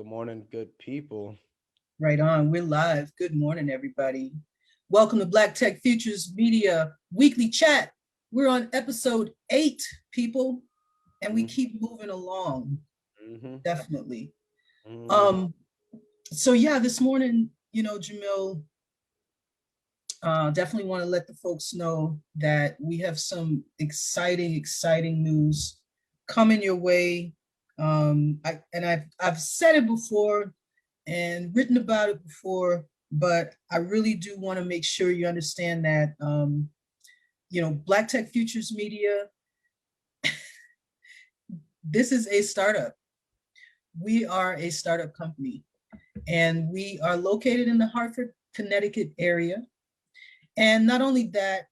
Good morning, good people. Right on. We're live. Good morning, everybody. Welcome to Black Tech Futures Media Weekly Chat. We're on episode 8, people, and we Mm-hmm. keep moving along. Mm-hmm. Definitely. Mm-hmm. Um, so yeah, this morning, Jamil, definitely want to let the folks know that we have some exciting news coming your way. I've said it before and written about it before, but I really do want to make sure you understand that Black Tech Futures Media, this is a startup. We are a startup company, and we are located in the Hartford, Connecticut area. And not only that,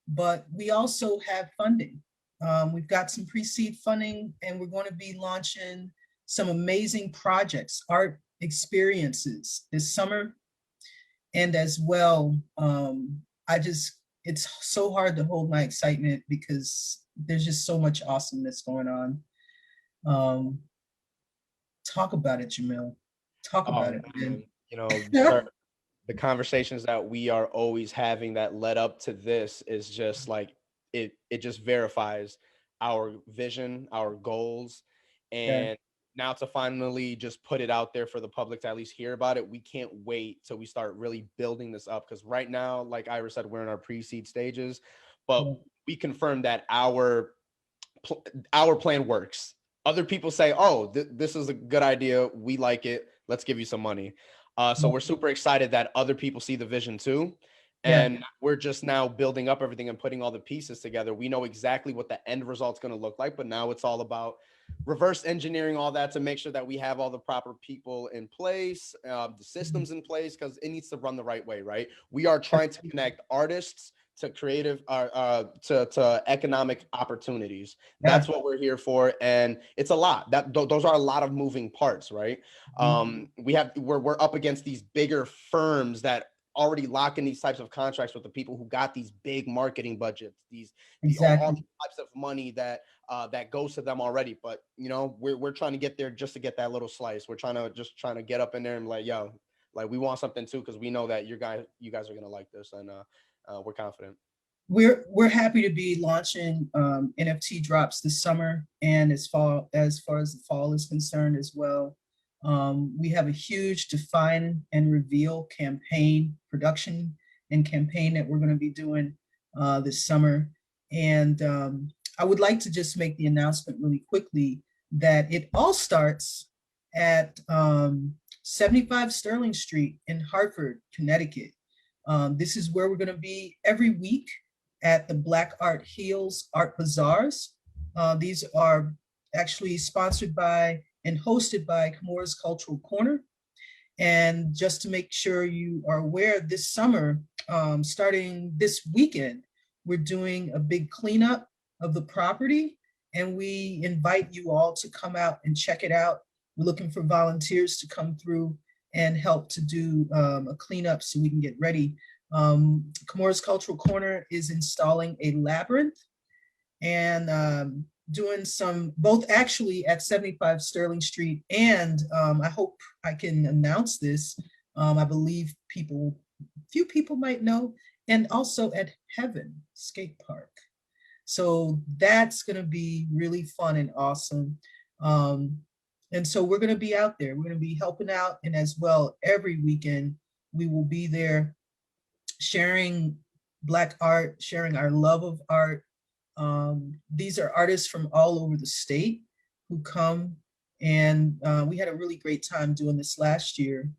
but we also have funding. We've got some pre-seed funding, and we're going to be launching some amazing projects, art experiences this summer. And as well, it's so hard to hold my excitement because there's just so much awesomeness going on. Um, Talk about it, Jamil. Talk about Oh it, man, man. sir, the conversations that we are always having that led up to this is just like it just verifies our vision, our goals, Yeah. and now to finally just put it out there for the public to at least hear about it. We can't wait till we start really building this up, because right now, like Ira said, we're in our pre-seed stages, but Yeah. we confirmed that our plan works. Other people say, "Oh, this is a good idea. We like it. Let's give you some money." So we're super excited that other people see the vision too, Yeah. and we're just now building up everything and putting all the pieces together. We know exactly what the end result's going to look like, but now it's all about reverse engineering all that to make sure that we have all the proper people in place, the systems in place, because it needs to run the right way, right? We are trying to connect artists to creative to economic opportunities. Yeah. That's what we're here for, and it's a lot. Those are a lot of moving parts, right? We're up against these bigger firms that already lock in these types of contracts with the people who got these big marketing budgets, all Exactly. these types of money that goes to them already. But we're trying to get there just to get that little slice. We're trying to get up in there and like, yo, like we want something too, because we know that you guys are gonna like this, and we're confident. We're happy to be launching NFT drops this summer, and as far as the fall is concerned as well. We have a huge define and reveal campaign, production and campaign that we're going to be doing this summer. And I would like to just make the announcement really quickly that it all starts at 75 Sterling Street in Hartford, Connecticut. This is where we're going to be every week at the Black Art Heals Art Bazaars. These are actually sponsored by and hosted by Kimura's Cultural Corner. And just to make sure you are aware, this summer, starting this weekend, we're doing a big cleanup of the property, and we invite you all to come out and check it out. We're looking for volunteers to come through and help to do a cleanup so we can get ready. Kimura's Cultural Corner is installing a labyrinth and doing some, both actually at 75 Sterling Street, and I hope I can announce this. I believe few people might know, and also at Heaven Skate Park. So that's going to be really fun and awesome. Um, and so we're going to be out there. We're going to be helping out, and as well, every weekend we will be there sharing Black art, sharing our love of art. These are artists from all over the state who come, and we had a really great time doing this last year.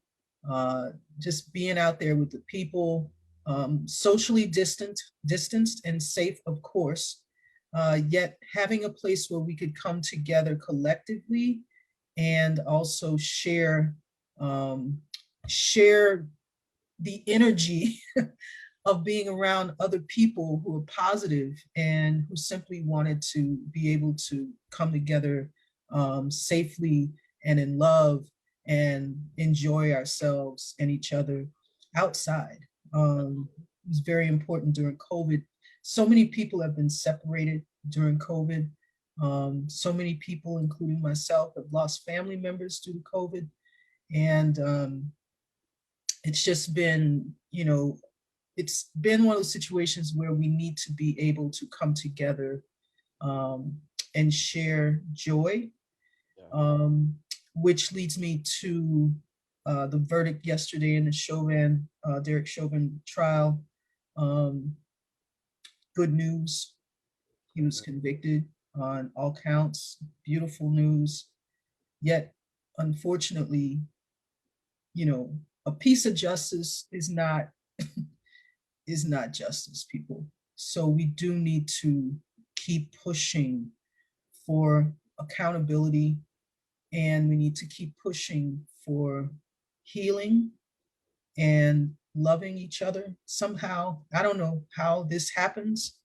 Just being out there with the people, socially distanced and safe, of course, yet having a place where we could come together collectively and also um, share the energy of being around other people who are positive and who simply wanted to be able to come together safely and in love and enjoy ourselves and each other outside. It was very important during COVID. So many people have been separated during COVID. So many people, including myself, have lost family members due to COVID. And it's just been, it's been one of those situations where we need to be able to come together um, and share joy, Yeah. um, which leads me to the verdict yesterday in the Chauvin, Derek Chauvin trial. Um, Good news, he was convicted on all counts. Beautiful news. Yet, unfortunately, a piece of justice is not justice, people. So we do need to keep pushing for accountability, and we need to keep pushing for healing and loving each other somehow. I don't know how this happens,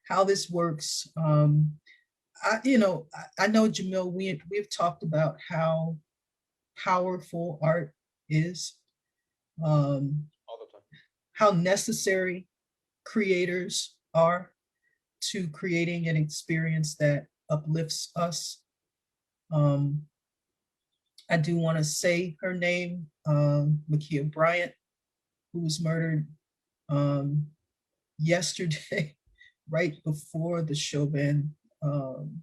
how this works. I know, Jamil, we've talked about how powerful art is, um, All the time. how necessary creators are to creating an experience that uplifts us. Um, I do want to say her name, Makia Bryant, who was murdered um, yesterday, right before the Chauvin um,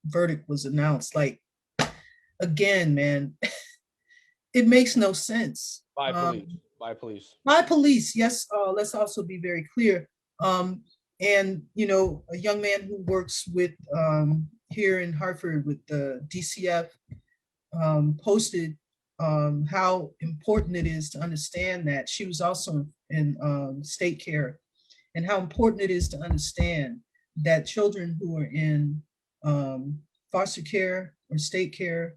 verdict was announced. Like, again, man, it makes no sense. By police. By police. My police, yes, let's also be very clear. And, a young man who works with here in Hartford with the DCF posted how important it is to understand that she was also in state care, and how important it is to understand that children who are in foster care or state care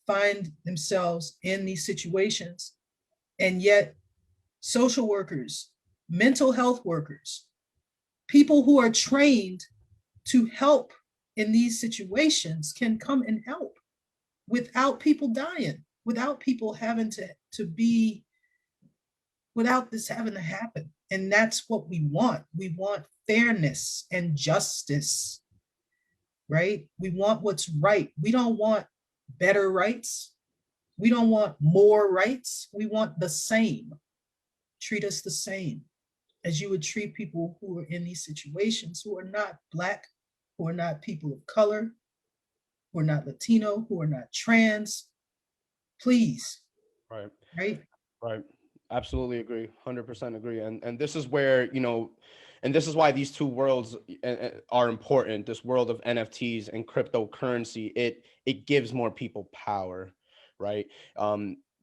find themselves in these situations, and yet social workers, mental health workers, people who are trained to help in these situations can come and help without people dying, without people having to be, without this having to happen. And that's what we want. We want fairness and justice, right? We want what's right. We don't want better rights. We don't want more rights. We want the same. Treat us the same as you would treat people who are in these situations, who are not Black, who are not people of color, who are not Latino, who are not trans. Please, Right. right? Right. Absolutely agree. 100% agree. And this is where, and this is why these two worlds are important. This world of NFTs and cryptocurrency, it gives more people power, right?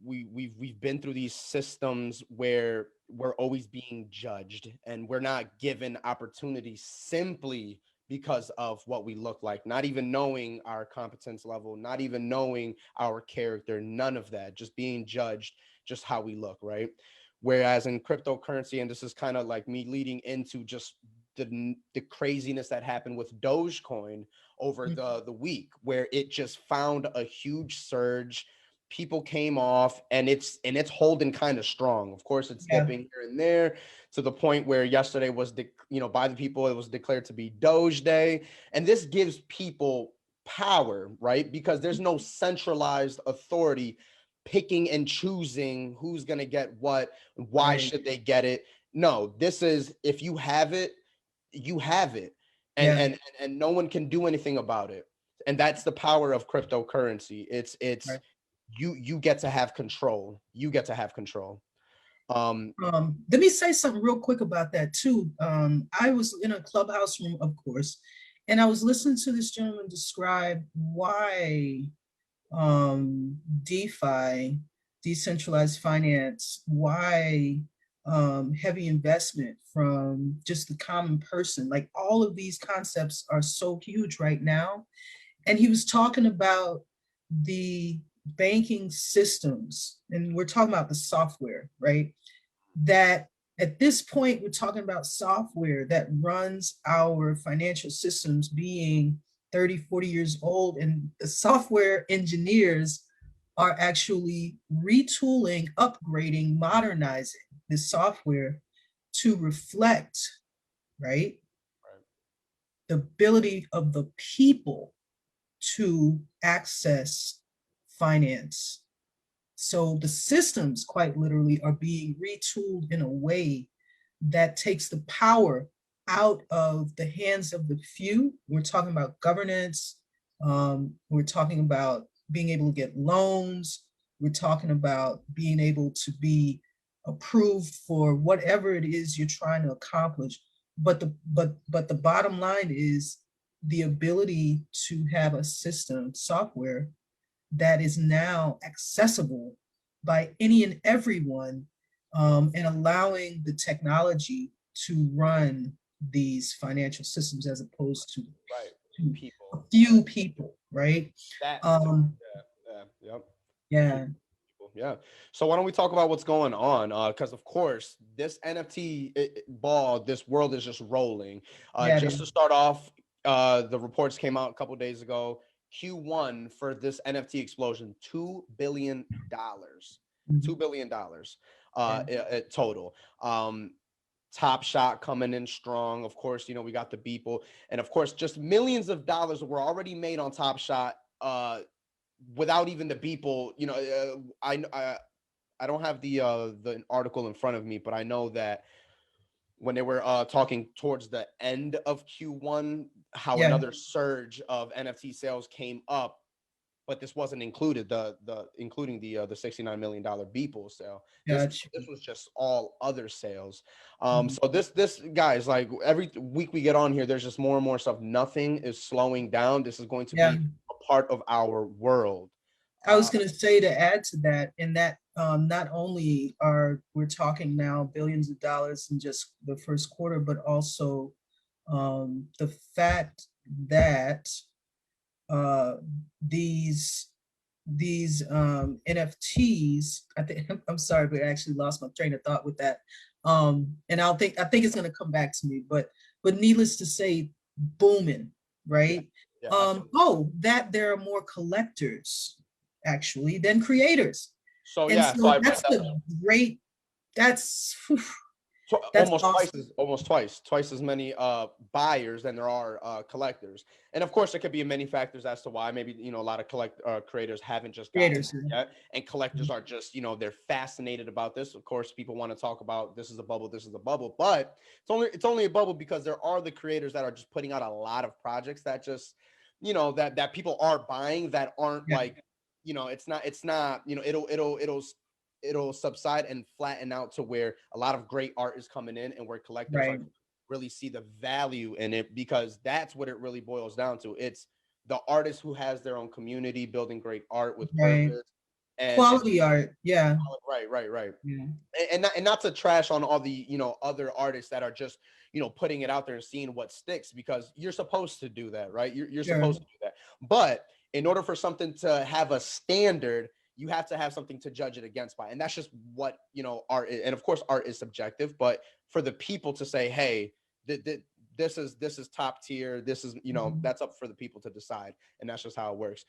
We've been through these systems where we're always being judged and we're not given opportunities simply because of what we look like, not even knowing our competence level, not even knowing our character, none of that, just being judged just how we look, right? Whereas in cryptocurrency, and this is kind of like me leading into just the craziness that happened with Dogecoin over the week, where it just found a huge surge. People came off, and it's holding kind of strong. Of course, it's Yeah, dipping here and there to the point where yesterday was by the people, it was declared to be Doge Day, and this gives people power, right? Because there's no centralized authority picking and choosing who's going to get what, why right. should they get it. No, this is, if you have it, you have it, and Yeah, and no one can do anything about it. And that's the power of cryptocurrency. It's right. you get to have control. You get to have control. um Let me say something real quick about that too. I was in a clubhouse room, of course, and I was listening to this gentleman describe why DeFi, decentralized finance, why heavy investment from just the common person, like all of these concepts are so huge right now. And he was talking about the banking systems, and we're talking about the software, right? That at this point, we're talking about software that runs our financial systems being 30, 40 years old, and the software engineers are actually retooling, upgrading, modernizing the software to reflect, right, the ability of the people to access finance So the systems quite literally are being retooled in a way that takes the power out of the hands of the few. We're talking about governance. We're talking about being able to get loans. We're talking about being able to be approved for whatever it is you're trying to accomplish. But the bottom line is the ability to have a system software that is now accessible by any and everyone, and allowing the technology to run these financial systems as opposed Right. to a People. few people, right? That. Um, Yeah. Yep. yeah, Yeah. So why don't we talk about what's going on? Because of course, this NFT ball, this world is just rolling. yeah, it Just is. to start off, the reports came out a couple days ago. Q1 for this NFT explosion, $2 billion, Mhm. $2 billion Yeah, total. Top Shot coming in strong. Of course, we got the Beeple, and of course, just millions of dollars were already made on Top Shot. Without even the Beeple, I don't have the article in front of me, but I know that when they were talking towards the end of Q1, how yeah, another surge of NFT sales came up, but this wasn't included, the including the $69 million Beeple sale. This gotcha. this was just all other sales. Mhm. So this guys, like every week we get on here, there's just more and more stuff. Nothing is slowing down. This is going to Yeah, be a part of our world. I was Uh, going to say, to add to that, in that not only are we're talking now billions of dollars in just the first quarter, but also the fact that uh, these NFTs. I think I'm sorry, but I actually lost my train of thought with that. And I think it's going to come back to me. But needless to say, booming, yeah, right? yeah, absolutely. That there are more collectors actually than creators, So and yeah, so so I read that's that. the great. That's whew, that's Almost twice awesome. as twice as many buyers than there are collectors. And of course there could be many factors as to why. Maybe a lot of creators haven't just gotten Creators. there yet, and collectors are just they're fascinated about this. Of course people want to talk about this is a bubble, this is a bubble, but it's only a bubble because there are the creators that are just putting out a lot of projects that just that people are buying, that aren't Yeah, like it's not it'll subside and flatten out to where a lot of great art is coming in, and where collectors are right, really see the value in it, because that's what it really boils down to. It's the artist who has their own community building great art with right. purpose. And Quality art. Yeah, right. yeah, And not to trash on all the other artists that are just putting it out there and seeing what sticks, because you're supposed to do that, right? You're sure, supposed to do that. But in order for something to have a standard, you have to have something to judge it against by, and that's just what art is. And of course art is subjective, but for the people to say, hey, this is top tier, this is Mhm. that's up for the people to decide, and that's just how it works.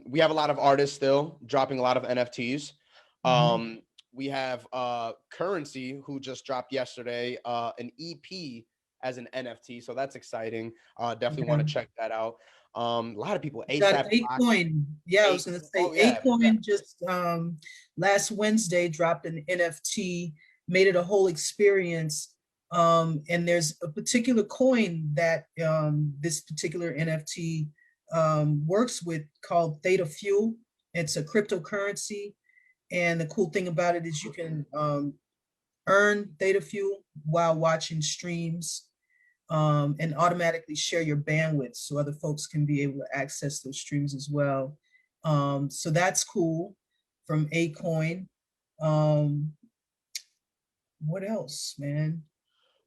We have a lot of artists still dropping a lot of NFTs. Mhm. We have Currency, who just dropped yesterday an EP as an NFT, so that's exciting. Definitely Yeah. want to check that out. A lot of people, Got ASAP Rocky, Acorn. Yeah, I was gonna say oh yeah, Acorn just last Wednesday dropped an NFT, made it a whole experience. And there's a particular coin that this particular NFT works with called Theta Fuel. It's a cryptocurrency, and the cool thing about it is you can earn Theta Fuel while watching streams, and automatically share your bandwidth so other folks can be able to access those streams as well. So that's cool from Acoin. Um, what else, man?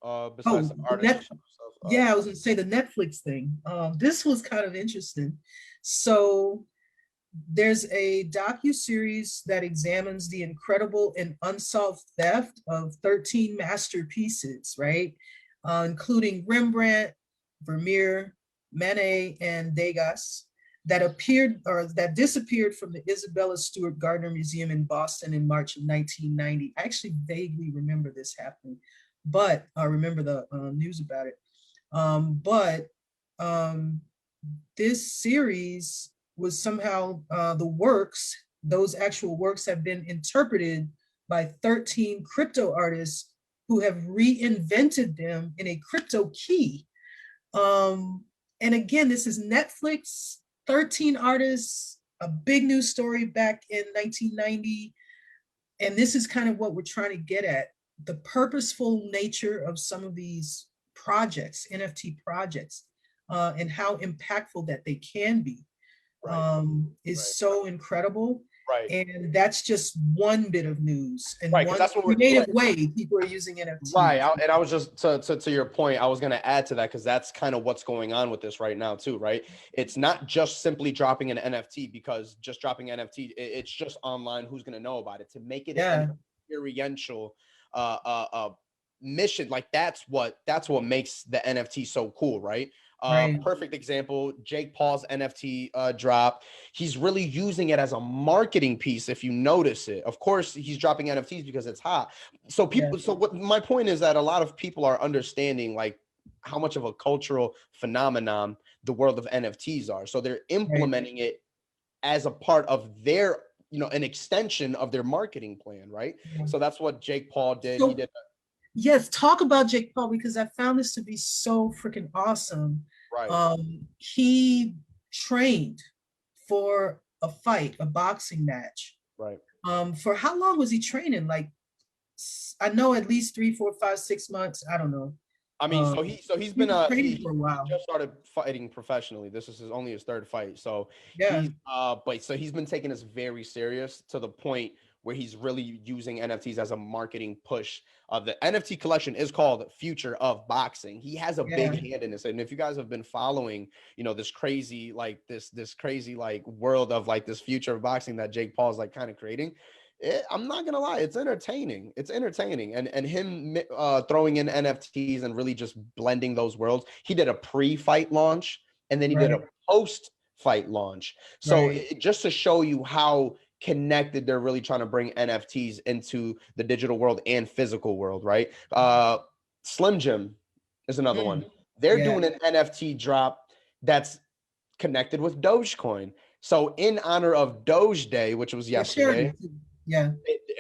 besides Oh, the the artists net. and stuff. Yeah, I was gonna say the Netflix thing. This was kind of interesting. So there's a docu-series that examines the incredible and unsolved theft of 13 masterpieces, right? Including Rembrandt, Vermeer, Manet, and Degas, that disappeared from the Isabella Stewart Gardner Museum in Boston in March of 1990. I actually vaguely remember this happening, but I remember the news about it. But this series was somehow the works those actual works have been interpreted by 13 crypto artists who have reinvented them in a crypto key. And again, this is Netflix, 13 artists, a big news story back in 1990. And this is kind of what we're trying to get at, the purposeful nature of some of these projects, NFT projects, and how impactful that they can be, Right. is Right. so incredible. Right. And that's just one bit of news and Right. Because one that's what we're creative right. way people are using Right. NFTs. And I was just to your point, I was going to add to that because that's kind of what's going on with this right now too, right? It's not just simply dropping an NFT because just dropping NFT, it's just online. Who's going to know about it? To make it an Yeah, experiential mission, like that's what makes the NFT so cool, right? right, Perfect example, Jake Paul's NFT drop. He's really using it as a marketing piece. If you notice it, of course, he's dropping NFTs because it's hot. So yeah, people, so what my point is that a lot of people are understanding like how much of a cultural phenomenon the world of NFTs are. So they're right. implementing it as a part of their, an extension of their marketing plan, right? Yeah. So that's what Jake Paul did. He So did yes, talk about Jake Paul because I found this to be so freaking awesome. right, He trained for a fight, a boxing match. right. For how long was he training? Like, I know at least 3, 4, 5, 6 months. I don't know. I mean, Um, he's he been was training he for a while. just started fighting professionally. This is only his third fight. So Yeah, he's been taking this very serious to the point where he's really using NFTs as a marketing push. The NFT collection is called Future of Boxing. He has a big yeah, hand in this. And if you guys have been following, this crazy like this crazy like world of like this future of boxing that Jake Paul's like kind of creating, I'm not gonna lie, it's entertaining. It's entertaining, and him throwing in NFTs and really just blending those worlds. He did a pre-fight launch, and then he did right, a post-fight launch. So right. just to show you how connected they're really trying to bring NFTs into the digital world and physical world, right? Slim Jim is another one. Mm, They're yeah, doing an NFT drop that's connected with Dogecoin. So in honor of Doge Day, which was for charity yesterday, too. Yeah.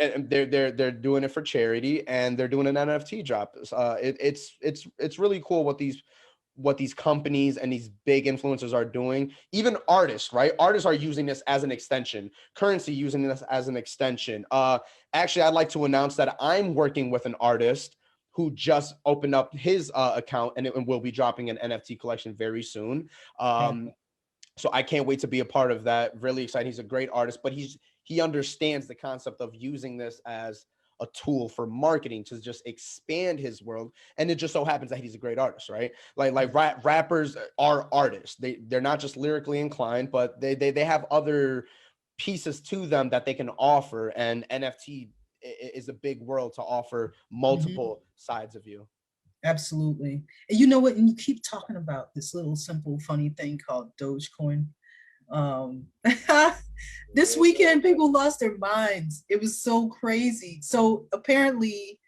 and they're doing it for charity, and they're doing an NFT drop. It's really cool what these companies and these big influencers are doing. Even artists, right? Artists are using this as an extension. Currency using this as an extension. Actually, I'd like to announce that I'm working with an artist who just opened up his account and will be dropping an NFT collection very soon. Yeah. So I can't wait to be a part of that. Really excited. He's a great artist, but he understands the concept of using this as a tool for marketing to just expand his world. And it just so happens that he's a great artist, right? Like rappers are artists. They're not just lyrically inclined, but they have other pieces to them that they can offer. And NFT is a big world to offer Mhm. multiple sides of you. Absolutely. And you know what? And you keep talking about this little simple, funny thing called Dogecoin. Um, this weekend, people lost their minds. It was so crazy. So apparently,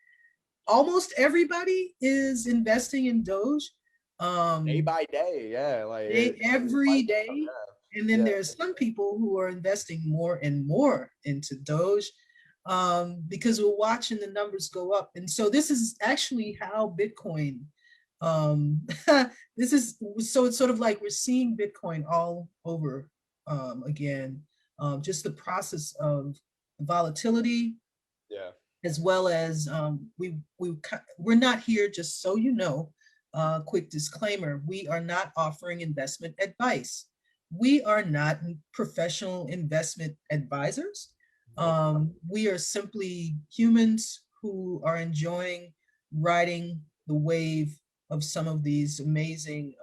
almost everybody is investing in Doge. Day Um, by day, yeah, like every day. And then yeah, there's some people who are investing more and more into Doge, because we're watching the numbers go up. And so this is actually how Bitcoin, um, this is, so it's sort of like we're seeing Bitcoin all over, again, just the process of volatility, yeah, as well as, we're not here, just so you know, quick disclaimer, we are not offering investment advice. We are not professional investment advisors. nope. We are simply humans who are enjoying riding the wave of some of these amazing,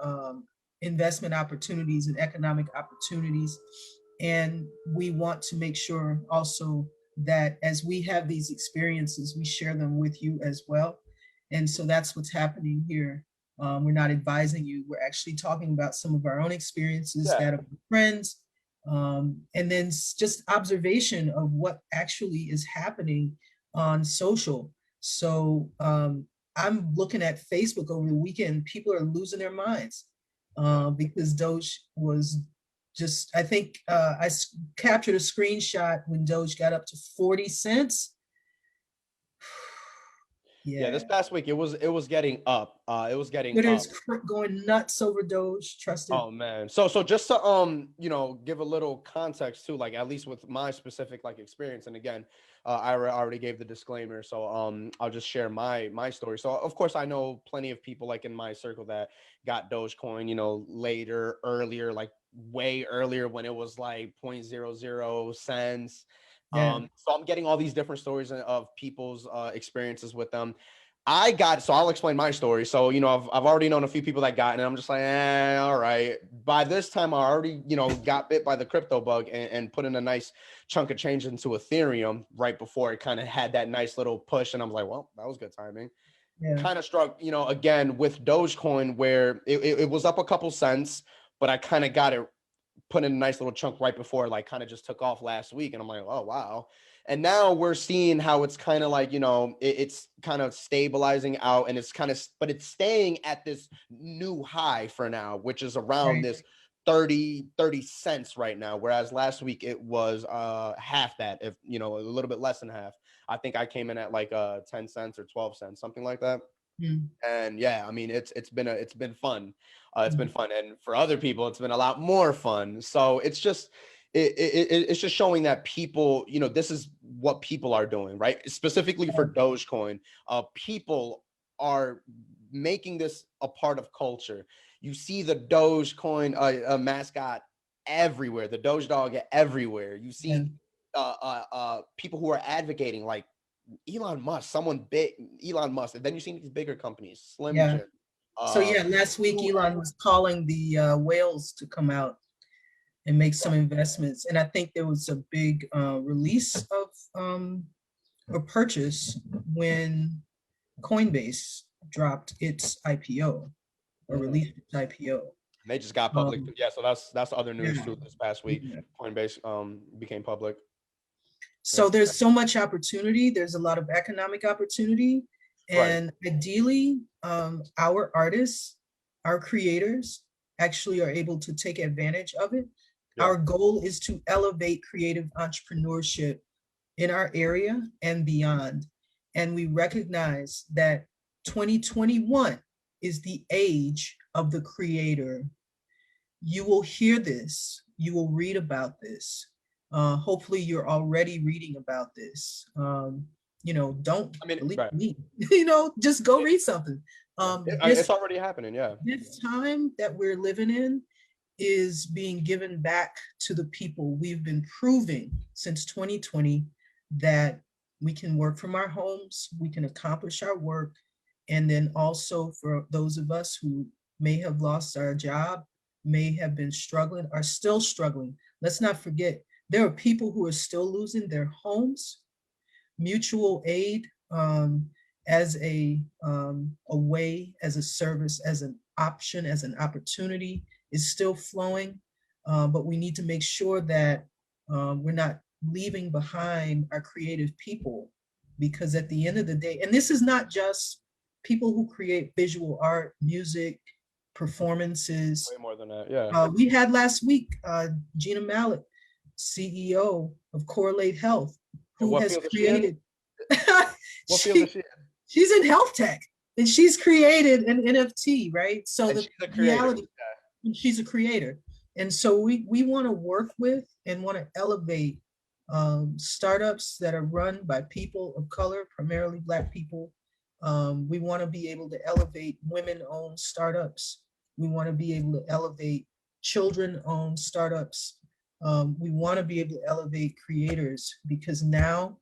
investment opportunities and economic opportunities. And we want to make sure also that as we have these experiences, we share them with you as well. And so that's what's happening here. We're not advising you, we're actually talking about some of our own experiences, Yeah, that of friends, and then just observation of what actually is happening on social. So I'm looking at Facebook over the weekend, people are losing their minds, yeah, because Doge was just, I think captured a screenshot when Doge got up to 40 cents. Yeah, Yeah, this past week it was getting up. It was getting Twitter up. is going nuts over Doge. Trust it. Oh man. So just to give a little context too, like at least with my specific like experience. And again, already gave the disclaimer. So I'll just share my story. So of course I know plenty of people like in my circle that got Dogecoin, later, earlier, like way earlier when it was like 0.00 cents. Yeah, So I'm getting all these different stories of people's experiences with them. So I'll explain my story. So, I've already known a few people that got it, and I'm just like, all right. By this time, I already, got bit by the crypto bug and put in a nice chunk of change into Ethereum right before it kind of had that nice little push. And I'm like, well, that was good timing. yeah, Kind of struck, again with Dogecoin where it was up a couple cents, but I kind of got it put in a nice little chunk right before it like kind of just took off last week. And I'm like, oh, wow. And now we're seeing how it's kind of like, it's kind of stabilizing out and but it's staying at this new high for now, which is around right. this 30 cents right now. Whereas last week it was half that, if, a little bit less than half. I think I came in at like 10 cents or 12 cents, something like that. Mm, And yeah, I mean, it's been fun. It's been mm, fun, and for other people, it's been a lot more fun. So it's just it's just showing that people, this is what people are doing, right? Specifically for Dogecoin, people are making this a part of culture. You see the Dogecoin mascot everywhere, the Doge dog everywhere. You yeah, see people who are advocating like Elon Musk, someone big, Elon Musk, and then you see these bigger companies, Slim yeah. Jim. So Uh, yeah, last week who- Elon was calling the whales to come out and make some investments, and I think there was a big release of or purchase when Coinbase dropped its IPO or Mhm. released its IPO. They just got public. Um, Yeah, so that's other news yeah, too. This past week, yeah. Coinbase became public. Yeah. So there's so much opportunity. There's a lot of economic opportunity. Right. And ideally, our artists, our creators actually are able to take advantage of it. Yeah. Our goal is to elevate creative entrepreneurship in our area and beyond. And we recognize that 2021 is the age of the creator. You will hear this, you will read about this. Hopefully you're already reading about this. Don't I mean, believe right. me, just go read something. Yeah. Um, It's this, already happening. Yeah. this time that we're living in is being given back to the people. We've been proving since 2020 that we can work from our homes, we can accomplish our work. And then also for those of us who may have lost our job, may have been struggling, are still struggling. Let's not forget, there are people who are still losing their homes. Mutual aid as a way, as a service, as an option, as an opportunity is still flowing. But we need to make sure that we're not leaving behind our creative people, because at the end of the day, and this is not just people who create visual art, music, performances. Way more than that. Yeah. We had last week Gina Malik, CEO of Correlate Health, And who what has field is she in? created, What field is she, she in? she's in health tech, and she's created an NFT, right? So And the she's a creator. reality, she's a creator. And so we want to work with and want to elevate startups that are run by people of color, primarily Black people. We want to be able to elevate women-owned startups. We want to be able to elevate children-owned startups. We want to be able to elevate creators, because now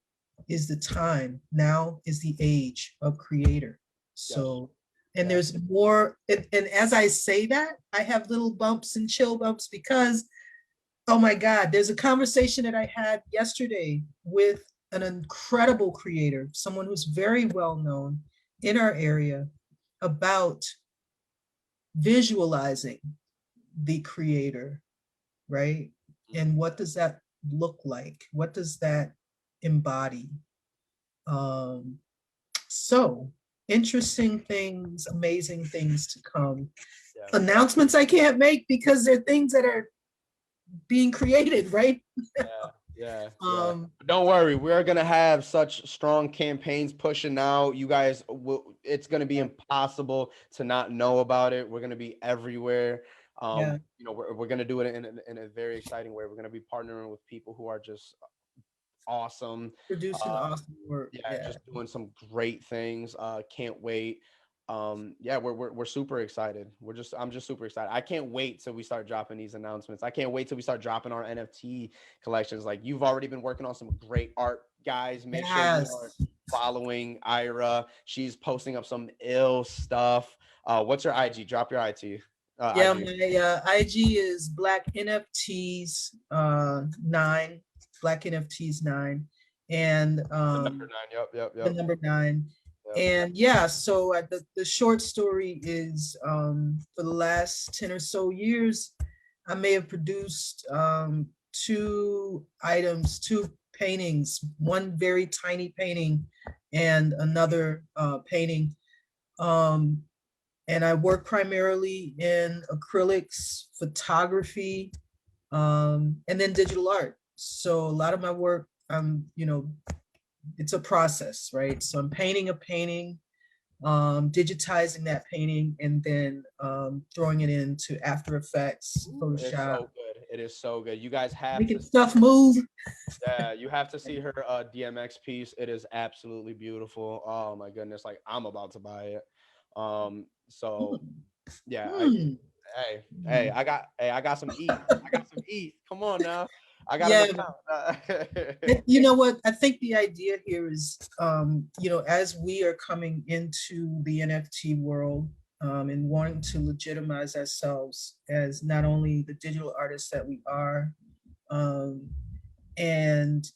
is the time, now is the age of creator. Yes. So, and Yes. there's more, and as I say that, I have little bumps and chill bumps because, oh my God, there's a conversation that I had yesterday with an incredible creator, someone who's very well known in our area, about visualizing the creator, right? And what does that look like? What does that embody? So interesting things, amazing things to come. Yeah. Announcements I can't make because they're things that are being created, right? Yeah. Um, Don't worry, we're gonna have such strong campaigns pushing out. You guys will. It's gonna be impossible to not know about it. We're gonna be everywhere. yeah, We're gonna do it in a very exciting way. We're gonna be partnering with people who are just awesome. producing Uh, awesome work. yeah, Yeah. just doing some great things. Can't wait. Yeah, we're super excited. I'm just super excited. I can't wait till we start dropping these announcements. I can't wait till we start dropping our NFT collections. Like, you've already been working on some great art, guys. Make sure you are Yes. following Ira. She's posting up some ill stuff. What's your IG? Drop your IG. Yeah, IG. my IG is blacknfts 9, blacknfts 9, and The number 9. the number 9. Yep. And yeah, so the short story is, for the last 10 or so years, I may have produced 2 paintings, one very tiny painting and another painting. Um, and I work primarily in acrylics, photography, and then digital art. So a lot of my work, it's a process, right? So I'm painting a painting, digitizing that painting, and then throwing it into After Effects, It's Photoshop, so good. It is so good. You guys have making to stuff move. Yeah, you have to see her DMX piece. It is absolutely beautiful. Oh my goodness, like, I'm about to buy it. So yeah, Hmm. I got some eat. I got some eat. Come on now. I got an Yeah, account. you know what? I think the idea here is, as we are coming into the NFT world, and wanting to legitimize ourselves as not only the digital artists that we are, um, and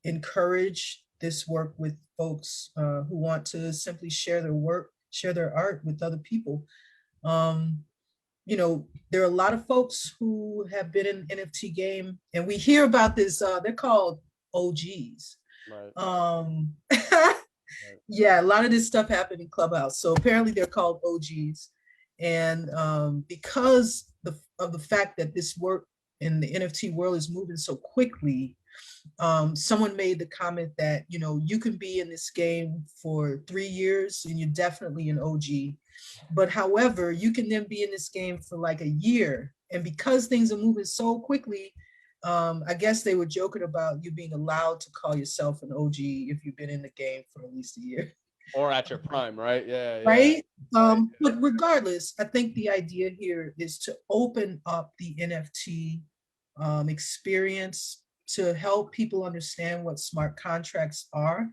encourage this work with folks who want to simply share their work, share their art with other people. Um, there are a lot of folks who have been in NFT game, and we hear about this. They're called OGs. Right. Um, Right. yeah, a lot of this stuff happened in Clubhouse. So apparently they're called OGs, and because of the fact that this work in the NFT world is moving so quickly, someone made the comment that you can be in this game for 3 years and you're definitely an OG, but however, you can then be in this game for like a year, and because things are moving so quickly, I guess they were joking about you being allowed to call yourself an OG if you've been in the game for at least a year. Or at your prime, right? Yeah. Right? Right. But regardless, I think the idea here is to open up the NFT experience to help people understand what smart contracts are,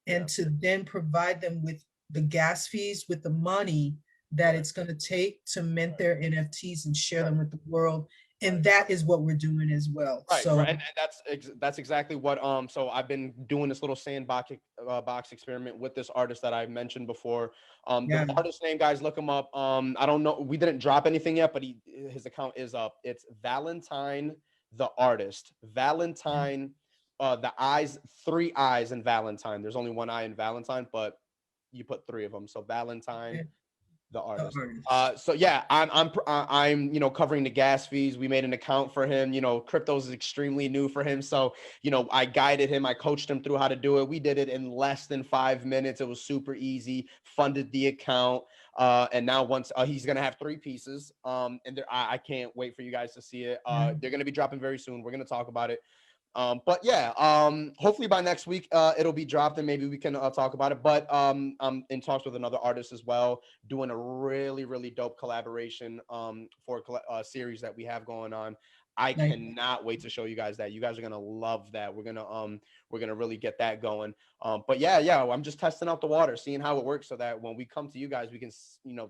and to then provide them with the gas fees, with the money that it's going to take to mint their NFTs and share them with the world. And that is what we're doing as well. Right, So right, and that's exactly what. So I've been doing this little sandbox box experiment with this artist that I mentioned before. yeah, The artist name, guys, look him up. I don't know, we didn't drop anything yet, but his account is up. It's Valentine the artist. Valentine, the eyes, 3 eyes in Valentine. There's only 1 eye in Valentine, but you put 3 of them. So Valentine the the artist. artist. So yeah, I'm covering the gas fees. We made an account for him. Cryptos is extremely new for him, so I guided him. I coached him through how to do it. We did it in less than 5 minutes. It was super easy. Funded the account, and now once he's gonna have 3 pieces. And I can't wait for you guys to see it. They're gonna be dropping very soon. We're gonna talk about it. But yeah, hopefully by next week it'll be dropped and maybe we can talk about it. But I'm in talks with another artist as well, doing a really, really dope collaboration for a series that we have going on. I Nice. cannot wait to show you guys that. You guys are gonna love that. We're gonna really get that going. But yeah, I'm just testing out the water, seeing how it works, so that when we come to you guys, we can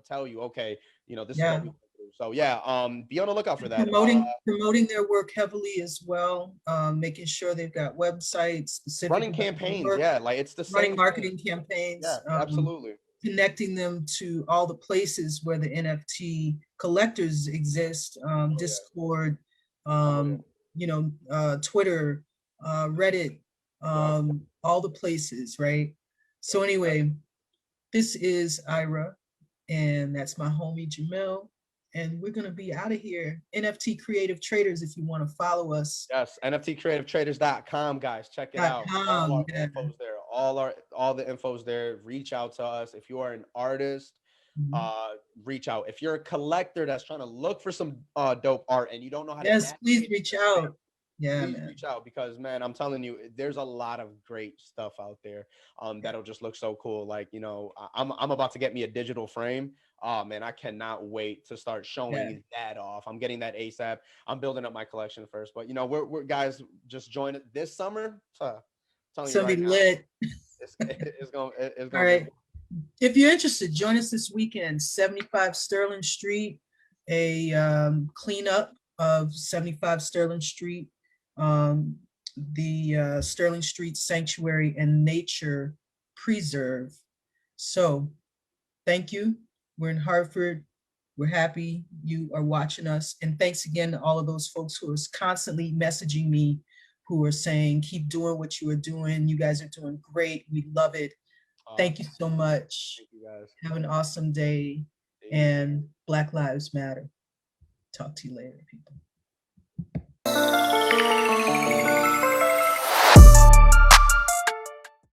tell you, okay, this is what we do. So yeah, be on the lookout for that. Promoting their work heavily as well, making sure they've got websites specific Running about their campaigns, work, yeah, like it's the running same thing. marketing campaigns, Yeah, absolutely. connecting them to all the places where the NFT collectors exist, Discord, Twitter, Reddit, all the places, right? So anyway, this is Ira, and that's my homie Jamil. And we're going to be out of here. NFT Creative Traders, if you want to follow us. Yes, nftcreativetraders.com, guys. Check it out. All .com, our yeah. info's there. All the info's there. Reach out to us. If you are an artist, Mhm. reach out. If you're a collector that's trying to look for some dope art and you don't know how to Yes, please navigate reach the out. Yeah, please man. reach out because man, I'm telling you, there's a lot of great stuff out there that'll just look so cool. Like, you know, I'm about to get me a digital frame. Oh man, I cannot wait to start Yeah. showing that off. I'm getting that ASAP. I'm building up my collection first, but you know, we're guys just join it this summer. Telling It's you gonna be right now, lit. it's All gonna be right. If you're interested, join us this weekend, 75 Sterling Street, a cleanup of 75 Sterling Street, um, the Sterling Street Sanctuary and Nature Preserve. So thank you. We're in Hartford. We're happy you are watching us. And thanks again to all of those folks who are constantly messaging me, who are saying, keep doing what you are doing. You guys are doing great. We love it. Thank you awesome. so much. Thank you guys. Have an awesome day. Peace. And Black Lives Matter. Talk to you later, people.